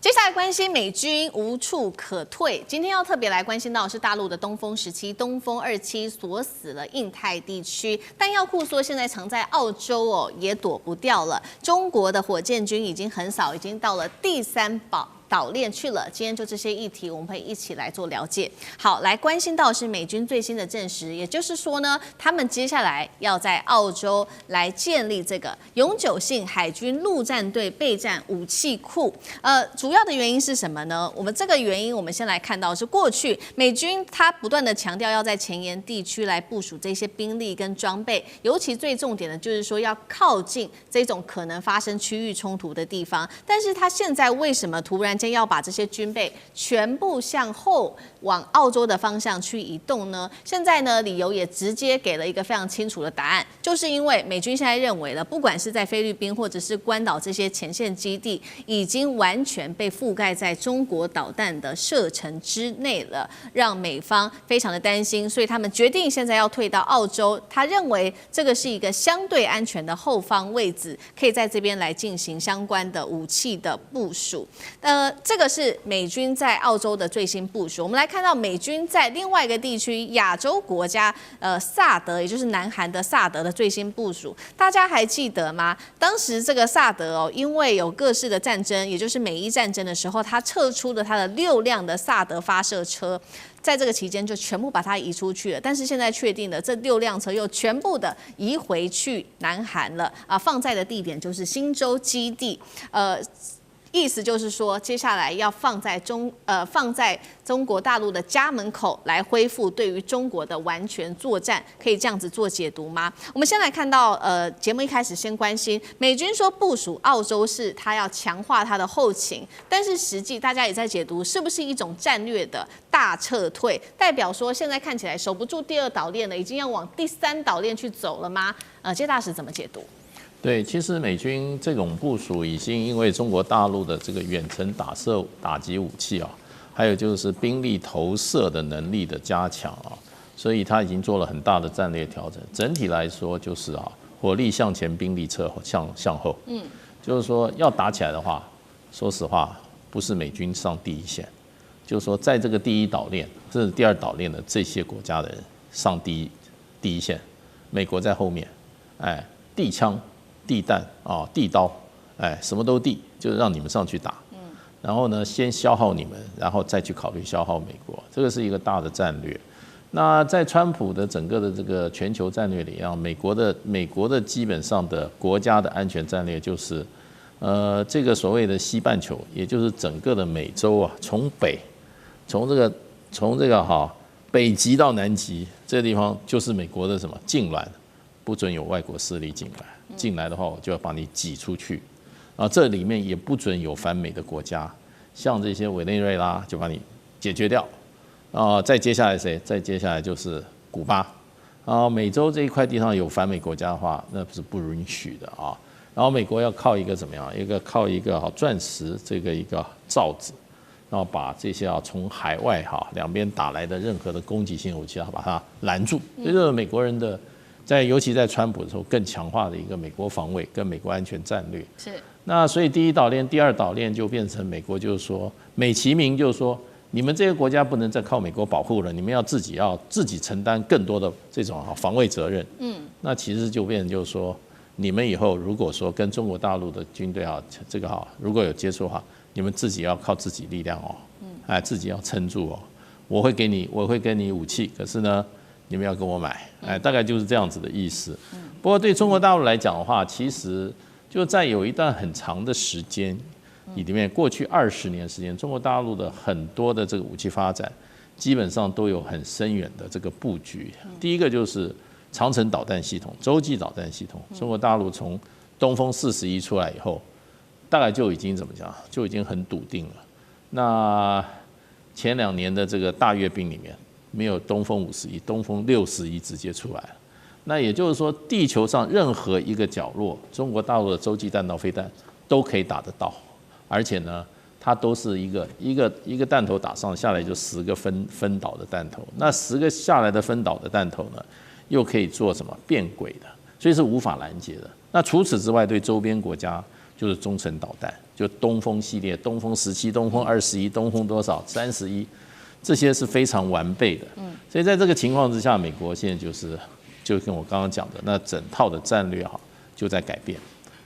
接下來關心美軍無處可退，今天要特別來關心到的是大陸的東風17、東風27鎖死了印太地區，彈藥庫說現在藏在澳洲哦，也躲不掉了。中國的火箭軍已經橫掃，已經到了第3島鏈去了。今天就這些議題，我們會一起來做了解。好，來關心到的是美軍最新的證實，也就是說呢，他們接下來要在澳洲來建立這個永久性海軍陸戰隊備戰武器庫。主要的原因是什麼呢？我們這個原因，我們先來看到是過去美軍他不斷的強調要在前沿地區來部署這些兵力跟裝備，尤其最重點的就是說要靠近這種可能發生區域衝突的地方。但是他現在為什麼突然間要把這些軍備全部向後往澳洲的方向去移動呢？現在呢，理由也直接給了一個非常清楚的答案，就是因為美軍現在認為了，不管是在菲律賓或者是關島這些前線基地，已經完全被覆蓋在中國導彈的射程之內了，讓美方非常的擔心，所以他們決定現在要退到澳洲。他認為這個是一個相對安全的後方位置，可以在這邊來進行相關的武器的部署。這個是美軍在澳洲的最新部署。我們來看到美軍在另外一個地區亞洲國家薩德，也就是南韓的薩德的最新部署，大家還記得嗎？當時這個薩德哦，因為有各式的戰爭，也就是美伊戰爭的時候，他撤出了他的6輛的薩德發射車，在這個期間就全部把它移出去了。但是現在確定了，這6輛車又全部的移回去南韓了啊，放在的地點就是新洲基地。意思就是說，接下來要放在中國大陸的家門口來恢復對於中國的完全作戰，可以這樣子做解讀嗎？我們先來看到，節目一開始先關心美軍說部署澳洲是他要強化他的後勤，但是實際大家也在解讀是不是一種戰略的大撤退，代表說現在看起來守不住第2島鏈了，已經要往第3島鏈去走了嗎？謝大使怎麼解讀？对，其實美軍這種部署已經因為中國大陸的這個遠程打擊武器啊，還有就是兵力投射的能力的加強啊，所以它已經做了很大的戰略調整。整體來說就是火力向前，兵力向後。就是說要打起來的話，說實話不是美軍上第一線，就是說在這個第1島鏈甚至第2島鏈的這些國家的人上第一線，美國在後面，遞槍。地彈啊，地刀，什麼都遞，就是讓你們上去打。然後呢，先消耗你們，然後再去考慮消耗美國，這個是一個大的戰略。那在川普的整個的這個全球戰略裡啊，美國的基本上的國家的安全戰略就是，這個所謂的西半球，也就是整個的美洲啊，從這個北極到南極這個地方，就是美國的什麼禁臠，不准有外國勢力進來。進來的話，我就要把你擠出去，這裡面也不准有反美的國家，像這些委內瑞拉就把你解決掉，再接下來誰？再接下來就是古巴，美洲這一塊地上有反美國家的話，那是不允許的啊。然後美國要靠一個怎麼樣？靠一個鑽石一個罩子，然後把這些從海外兩邊打來的任何的攻擊性武器把它攔住，這就是美國人的。尤其在川普的時候，更強化的一個美國防衛跟美國安全戰略。是。那所以第1島鏈、第2島鏈就變成美國就是說，美其名就是說，你們這個國家不能再靠美國保護了，你們要自己承擔更多的這種防衛責任。那其實就變成就是說，你們以後如果說跟中國大陸的軍隊如果有接觸的話，你們自己要靠自己力量自己要撐住我會給你武器，可是呢，你們要跟我買，大概就是這樣子的意思。不過對中國大陸來講的話，其實就在有一段很長的時間裡面，過去20年時間，中國大陸的很多的這個武器發展，基本上都有很深遠的這個布局。第一個就是長程導彈系統、洲際導彈系統，中國大陸從東風41出來以後，大概就已經怎麼講，就已經很篤定了。那前2年的這個大閱兵裡面，沒有東風51，東風61直接出來了。那也就是說，地球上任何一個角落，中國大陸的洲際彈道飛彈都可以打得到，而且呢，它都是一個彈頭打上下來就10個分導的彈頭，那10個下來的分導的彈頭呢，又可以做什麼變軌的，所以是無法攔截的。那除此之外，對周邊國家就是中程導彈，就東風系列，東風17、東風21、東風多少31，這些是非常完備的。所以在這個情況之下，美國現在就跟我剛剛講的那整套的戰略就在改變。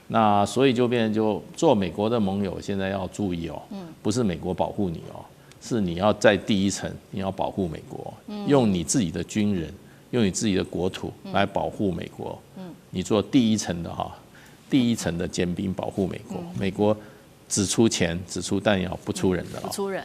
那所以就变成就做美國的盟友，現在要注意哦，不是美國保護你哦，是你要在第一層你要保護美國，用你自己的軍人，用你自己的國土來保護美國。你做第一層的尖兵保護美國，美國只出錢、只出彈藥，不出人的。不出人。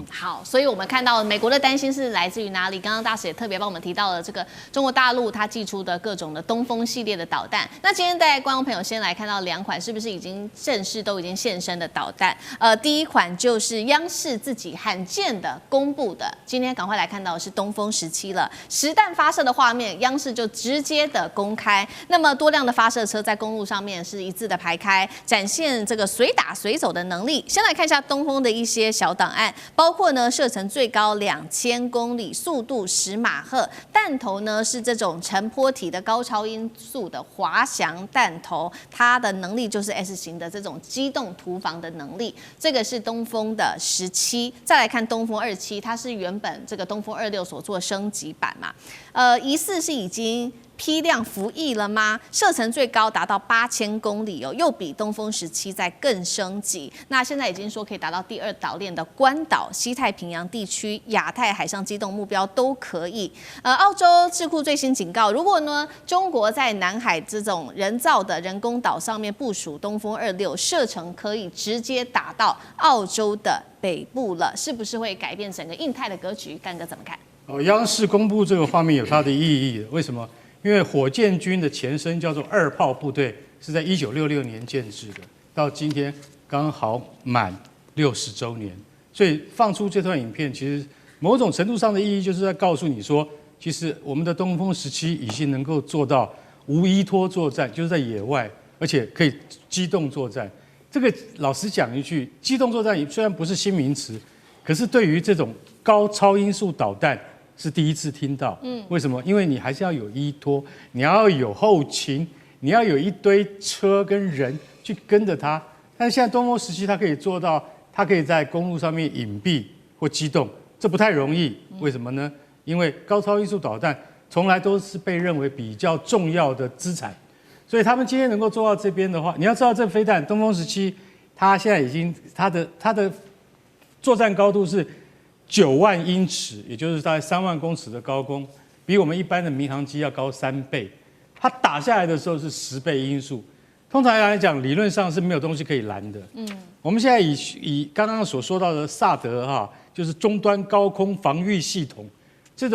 好，所以我們看到美國的擔心是来自于哪裡？刚剛大使也特別幫我們提到了這個中國大陸它祭出的各種的東風系列的導彈。那今天帶觀眾朋友先來看到2款是不是已經正式都已經現身的導彈？第一款就是央視自己罕見的公布的，今天趕快來看到的是東風17了，實彈發射的畫面，央視就直接的公開。那麼多輛的發射車在公路上面是一字的排開，展現這個隨打隨走的能力。先來看一下東風的一些小檔案，包括呢射程最高2000公里，速度10馬赫，彈頭呢是這種沉坡體的高超音速的滑翔彈頭，它的能力就是 S 型的這種機動突防的能力。這個是東風的17，再來看東風27，它是原本這個東風26所做升級版嘛，疑似是已經批量服役了嗎？射程最高達到8000公里哦，又比東風17再更升級。那現在已經說可以達到第2島鏈的關島、西太平洋地區、亞太海上機動目標都可以。澳洲智庫最新警告，如果呢中國在南海這種人造的人工島上面部署東風26，射程可以直接打到澳洲的北部了，是不是會改變整個印太的格局？幹哥怎麼看？央視公布這個畫面有它的意義，為什麼？因為火箭軍的前身叫做2炮部隊，是在1966年建制的，到今天剛好滿60週年，所以放出這段影片，其實某種程度上的意義就是在告訴你說，其實我們的東風17已經能夠做到無依托作戰，就是在野外，而且可以機動作戰。這個老實講一句，機動作戰雖然不是新名詞，可是對於這種高超音速導彈，是第一次聽到，為什麼？因為你還是要有依托，你要有後勤，你要有一堆車跟人去跟着它。但是現在東風17它可以做到，它可以在公路上面隱蔽或機動，這不太容易。為什麼呢？因為高超音速導彈從來都是被認為比較重要的資產，所以他們今天能夠做到這邊的話，你要知道這飛彈東風17，它現在已經它的作戰高度是9萬英尺，也就是大概3萬公尺的高空，比我們一般的民航機要高3倍。它打下來的時候是10倍音速。通常來講，理論上是沒有東西可以攔的。我們現在以剛剛所說到的薩德就是終端高空防禦系統，這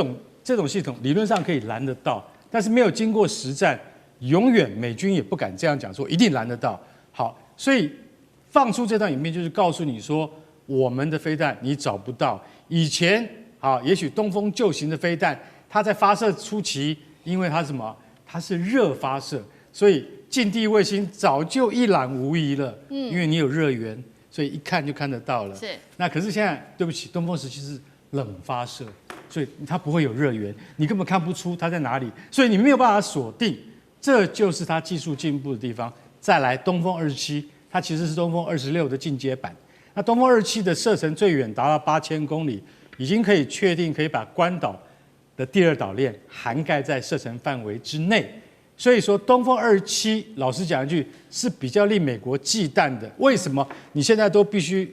種系統理論上可以攔得到，但是沒有經過實戰，永遠美軍也不敢這樣講說一定攔得到。好，所以放出這段影片就是告訴你說，我們的飛彈你找不到。以前也許東風舊型的飛彈，它在發射初期，因為它什麼？它是熱發射，所以近地衛星早就一覽無遺了。因為你有熱源，所以一看就看得到了。是。那可是現在，對不起，東風17是冷發射，所以它不會有熱源，你根本看不出它在哪裡，所以你沒有辦法鎖定。這就是它技術進步的地方。再來，東風27，它其實是東風26的進階版。那東風27的射程最遠達到8000公里，已經可以確定可以把關島的第2島鏈涵蓋在射程範圍之內。所以說，東風27，老實講一句，是比較令美國忌憚的。為什麼？你現在都必須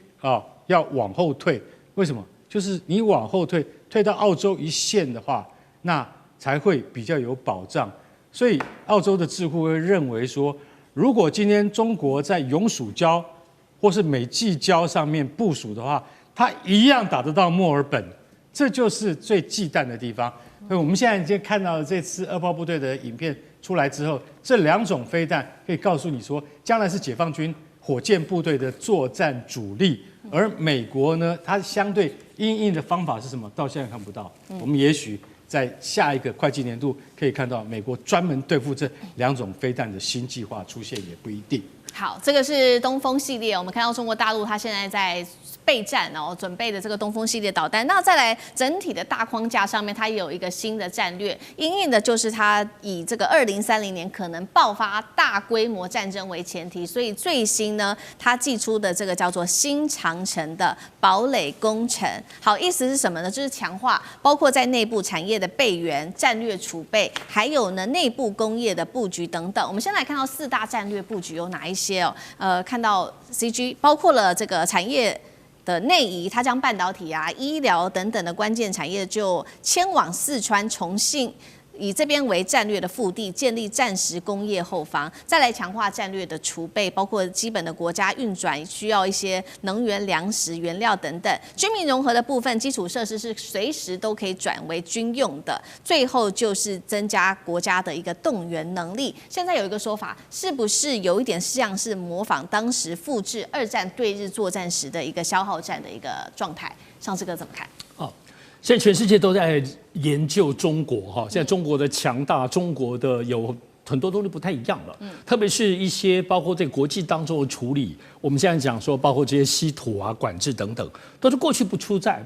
要往後退？為什麼？就是你往後退，退到澳洲一線的話，那才會比較有保障。所以，澳洲的智庫會認為說，如果今天中國在永暑礁或是美濟礁上面部署的話，它一樣打得到墨爾本，這就是最忌憚的地方。所以我們現在已經看到了這次2炮部隊的影片出來之後，這2種飛彈可以告訴你說，將來是解放軍火箭部隊的作戰主力。而美國呢，它相對因應的方法是什麼？到現在看不到。我們也許在下一個會計年度可以看到美國專門對付這2種飛彈的新計劃出現，也不一定。好，這個是東風系列，我們看到中國大陸它現在在備戰哦，準備的這個東風系列導彈。那再來整體的大框架上面，它也有一個新的戰略，因應的就是它以這個2030年可能爆發大規模戰爭為前提，所以最新呢，它祭出的這個叫做新長城的堡壘工程。好，意思是什麼呢？就是強化包括在內部產業的備援、戰略儲備，還有呢內部工業的布局等等。我們先來看到4大戰略布局有哪一些哦？看到 CG 包括了這個產業的內移，它將半導體啊、醫療等等的關鍵產業就遷往四川重慶，以這邊為戰略的腹地，建立戰時工業後方，再來強化戰略的儲備，包括基本的國家運轉需要一些能源、糧食、原料等等。軍民融合的部分，基礎設施是隨時都可以轉為軍用的。最後就是增加國家的一個動員能力。現在有一個說法，是不是有一點像是模仿當時複製2戰對日作戰時的一個消耗戰的一個狀態？上次哥怎麼看？現在全世界都在研究中國哈，現在中國的強大，中國的有很多東西不太一樣了，特別是一些包括在國際當中的處理，我們現在講說，包括這些稀土啊、管制等等，都是過去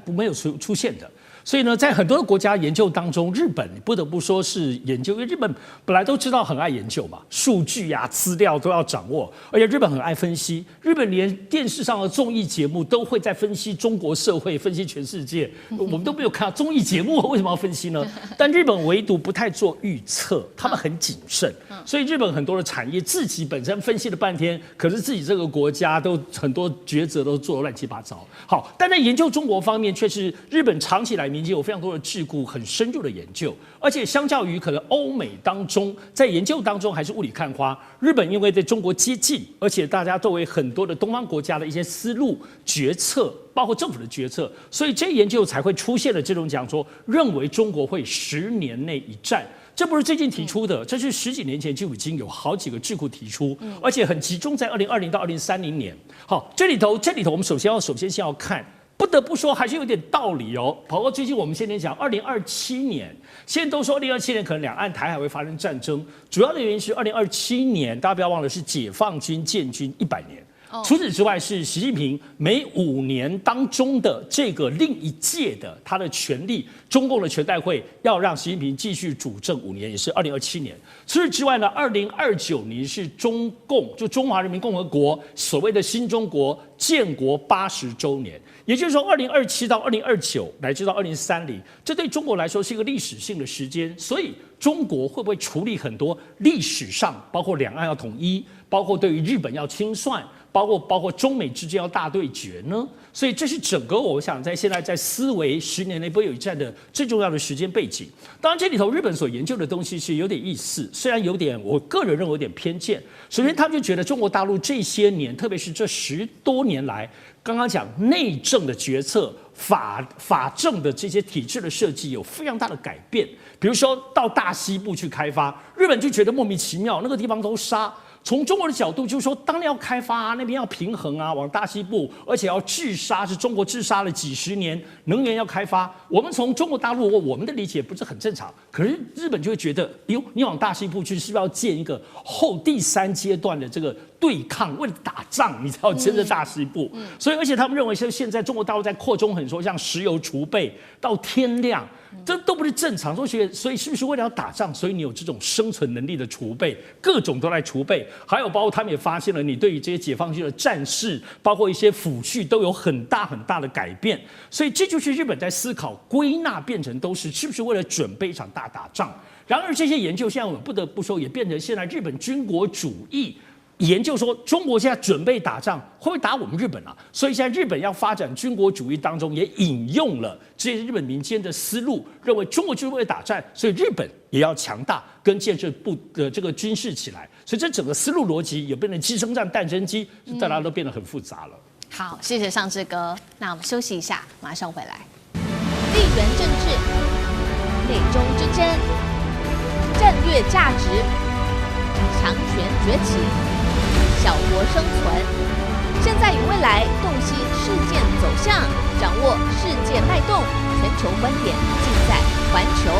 沒有出現的。所以呢，在很多的国家研究當中，日本不得不說是研究，因为日本本来都知道很愛研究嘛，數據啊、資料都要掌握，而且日本很愛分析，日本連電視上的綜藝節目都會在分析中國社會、分析全世界，我們都沒有看到綜藝節目為什麼要分析呢？但日本唯獨不太做預測，他們很謹慎，所以日本很多的產業自己本身分析了半天，可是自己這個國家都很多抉擇都做得亂七八糟。好，但在研究中國方面，卻是日本長期以來民間有非常多的智庫很深入的研究，而且相較於可能歐美當中，在研究當中還是霧裡看花。日本因為對中國接近，而且大家都有很多的東方國家的一些思路、決策，包括政府的決策，所以這研究才會出現了這種講說，認為中國會10年內一戰。這不是最近提出的，這是10幾年前就已經有好幾個智庫提出，而且很集中在2020到2030年。好，這裡頭我們首先先要看。不得不說，還是有點道理哦。包括最近我們現在講2027年，現在都說2027年可能兩岸台海會發生戰爭，主要的原因是2027年，大家不要忘了是解放軍建軍100年。除此之外，是習近平每5年當中的這個另一屆的他的權力，中共的全代會要讓習近平繼續主政5年，也是2027年。除此之外呢，2029年是中共就中華人民共和國所謂的新中國建國80週年，也就是說2027到2029乃至到2030，這對中國來說是一個歷史性的時間。所以中國會不會處理很多歷史上，包括兩岸要統一，包括對於日本要清算，包括中美之間要大對決呢？所以這是整個我想在現在在思維10年內不會有一戰的最重要的時間背景。當然這裡頭日本所研究的東西是有點意思，雖然有點我個人認為有點偏見。首先他們就覺得中國大陸這些年，特別是這10多年來，剛剛講內政的決策、法政的這些體制的設計有非常大的改變。比如說到大西部去開發，日本就覺得莫名其妙，那個地方都沙。從中國的角度就是說，當然要開發啊，那邊要平衡啊，往大西部，而且要治沙，是中國治沙了幾十年，能源要開發。我們從中國大陸我們的理解不是很正常，可是日本就會覺得，喲，你往大西部去，是不是要建一個後第3階段的這個對抗？為了打仗，你才要牽着大西部。所以，而且他們認為，現在中國大陸在擴充很多，像石油儲備到天亮。這都不是正常，所以是不是為了要打仗，所以你有這種生存能力的儲備，各種都來儲備，還有包括他們也發現了，你對於這些解放軍的戰士，包括一些輔具都有很大的改變，所以這就是日本在思考歸納變成都是不是為了準備一場大打仗。然而這些研究現在我們不得不說，也變成現在日本軍國主義。研究說，中國現在準備打仗，會不會打我們日本啊？所以現在日本要發展軍國主義當中，也引用了這些日本民間的思路，認為中國就是為了打仗，所以日本也要強大，跟建設部的這個軍事起來。所以這整個思路邏輯也變成雞生蛋，蛋生雞，大家都變得很複雜了。好，謝謝尚志哥。那我們休息一下，馬上回來。地緣政治、內中之爭、戰略價值、強權崛起。小國生存，現在與未來，洞悉事件走向，掌握世界脈動，全球觀點盡在環球